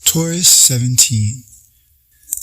Taurus 17.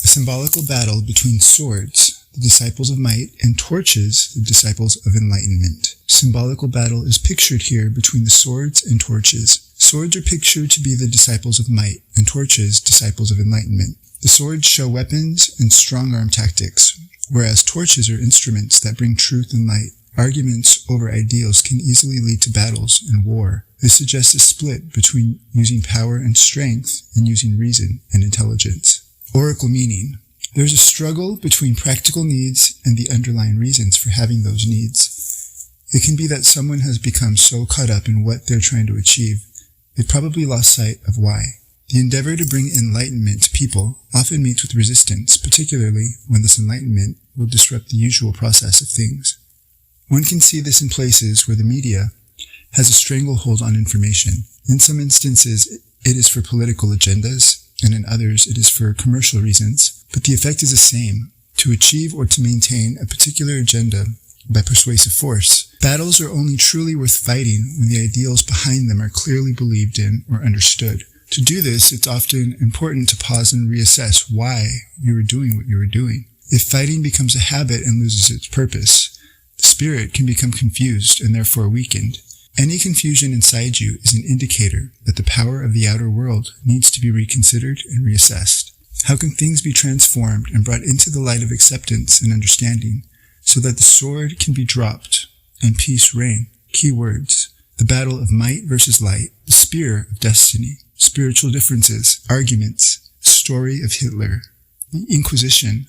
A symbolical battle between swords, the disciples of might, and torches, the disciples of enlightenment. Symbolical battle is pictured here between the swords and torches. Swords are pictured to be the disciples of might, and torches, disciples of enlightenment. The swords show weapons and strong-arm tactics, whereas torches are instruments that bring truth and light. Arguments over ideals can easily lead to battles and war. This suggests a split between using power and strength and using reason and intelligence. Oracle meaning. There's a struggle between practical needs and the underlying reasons for having those needs. It can be that someone has become so caught up in what they're trying to achieve, they probably lost sight of why. The endeavor to bring enlightenment to people often meets with resistance, particularly when this enlightenment will disrupt the usual process of things. One can see this in places where the media has a stranglehold on information. In some instances, it is for political agendas, and in others, it is for commercial reasons, but the effect is the same: to achieve or to maintain a particular agenda by persuasive force. Battles are only truly worth fighting when the ideals behind them are clearly believed in or understood. To do this, it's often important to pause and reassess why you were doing what you were doing. If fighting becomes a habit and loses its purpose, the spirit can become confused and therefore weakened. Any confusion inside you is an indicator that the power of the outer world needs to be reconsidered and reassessed. How can things be transformed and brought into the light of acceptance and understanding so that the sword can be dropped and peace reign? Key words: the battle of might versus light, the spear of destiny, spiritual differences, arguments, the story of Hitler, the Inquisition,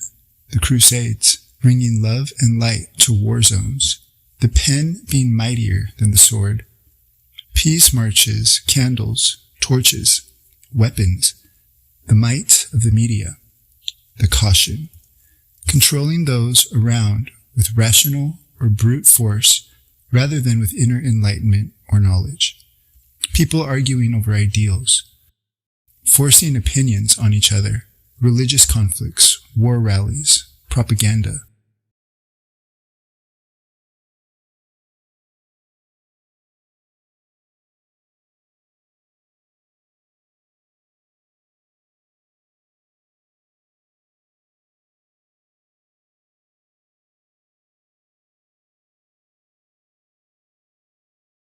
the Crusades, bringing love and light to war zones, the pen being mightier than the sword, peace marches, candles, torches, weapons, the might of the media, the caution, controlling those around with rational or brute force rather than with inner enlightenment or knowledge, people arguing over ideals, forcing opinions on each other, religious conflicts, war rallies, propaganda,